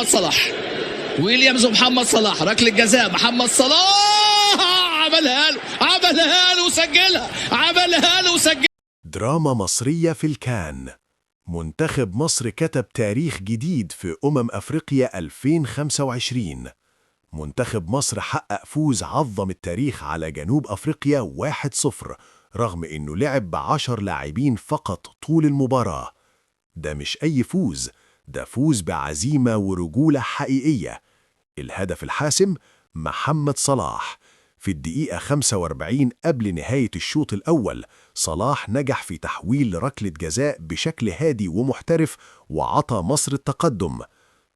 محمد صلاح. ويليامز ومحمد صلاح، ركله جزاء محمد صلاح عملها له وسجلها، عملها له وسجلها. دراما مصرية في الكان. منتخب مصر كتب تاريخ جديد في أفريقيا 2025. منتخب مصر حقق فوز عظم التاريخ على جنوب أفريقيا 1-0 رغم إنه لعب ب10 لاعبين فقط طول المباراة. ده مش أي فوز، ده فوز بعزيمة ورجولة حقيقية. الهدف الحاسم محمد صلاح في الدقيقة 45 قبل نهاية الشوط الأول. صلاح نجح في تحويل ركلة جزاء بشكل هادي ومحترف وعطى مصر التقدم.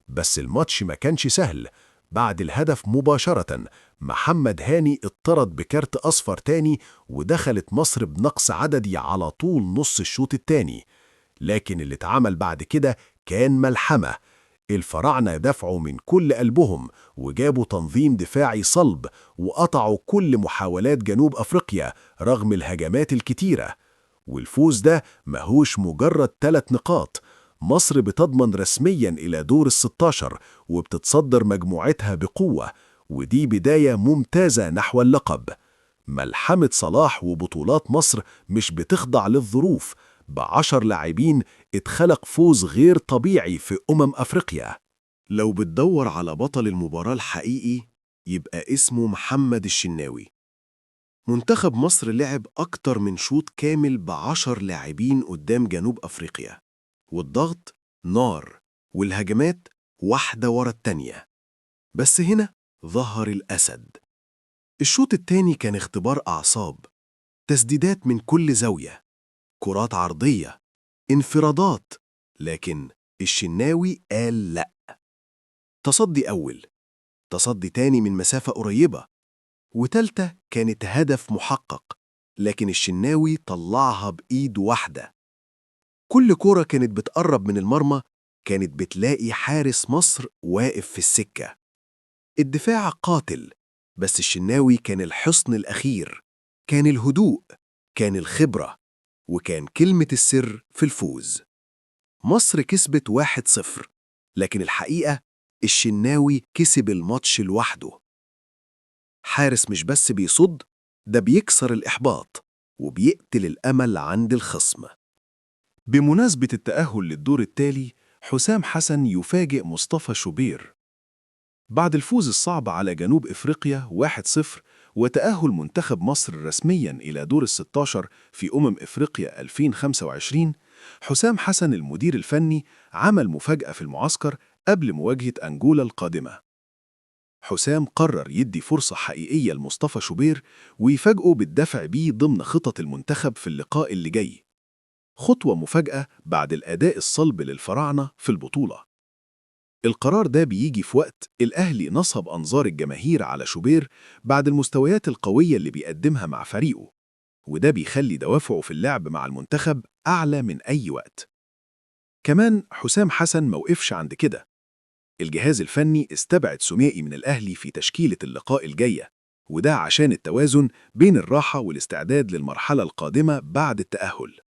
بس الماتش ما كانش سهل. بعد الهدف مباشرة محمد هاني اتطرد بكارت أصفر تاني، ودخلت مصر بنقص عددي على طول نص الشوط التاني. لكن اللي اتعمل بعد كده كان ملحمة. الفراعنة دفعوا من كل قلبهم وجابوا تنظيم دفاعي صلب وقطعوا كل محاولات جنوب أفريقيا رغم الهجمات الكتيرة. والفوز ده ماهوش مجرد 3 نقاط. مصر بتضمن رسميا إلى دور ال16 وبتتصدر مجموعتها بقوة، ودي بداية ممتازة نحو اللقب. ملحمة صلاح وبطولات مصر مش بتخضع للظروف. ب10 لاعبين اتخلق فوز غير طبيعي في أفريقيا. لو بتدور على بطل المباراة الحقيقي يبقى اسمه محمد الشناوي. منتخب مصر لعب أكتر من شوط كامل ب10 لاعبين قدام جنوب أفريقيا، والضغط نار والهجمات واحدة ورا التانية. بس هنا ظهر الأسد. الشوط التاني كان اختبار أعصاب، تسديدات من كل زاوية، كرات عرضية، انفرادات، لكن الشناوي قال لأ. تصدي أول، تصدي تاني من مسافة قريبة، وتالتة كانت هدف محقق، لكن الشناوي طلعها بإيد واحدة. كل كرة كانت بتقرب من المرمى كانت بتلاقي حارس مصر واقف في السكة. الدفاع قاتل، بس الشناوي كان الحصن الأخير، كان الهدوء، كان الخبرة، وكان كلمة السر في الفوز. مصر كسبت 1-0، لكن الحقيقة الشناوي كسب الماتش لوحده. حارس مش بس بيصد، ده بيكسر الإحباط وبيقتل الأمل عند الخصم. بمناسبة التأهل للدور التالي، حسام حسن يفاجئ مصطفى شوبير. بعد الفوز الصعب على جنوب إفريقيا 1-0 وتأهل منتخب مصر رسمياً إلى دور ال16 في إفريقيا 2025، حسام حسن المدير الفني عمل مفاجأة في المعسكر قبل مواجهة أنجولا القادمة. حسام قرر يدي فرصة حقيقية لمصطفى شوبير ويفاجئه بالدفع بيه ضمن خطط المنتخب في اللقاء اللي جاي. خطوة مفاجأة بعد الأداء الصلب للفراعنة في البطولة. القرار ده بيجي في وقت الأهلي نصب أنظار الجماهير على شوبير بعد المستويات القوية اللي بيقدمها مع فريقه، وده بيخلي دوافعه في اللعب مع المنتخب أعلى من أي وقت. كمان حسام حسن موقفش عند كده. الجهاز الفني استبعد سميئي من الأهلي في تشكيلة اللقاء الجاية، وده عشان التوازن بين الراحة والاستعداد للمرحلة القادمة بعد التأهل.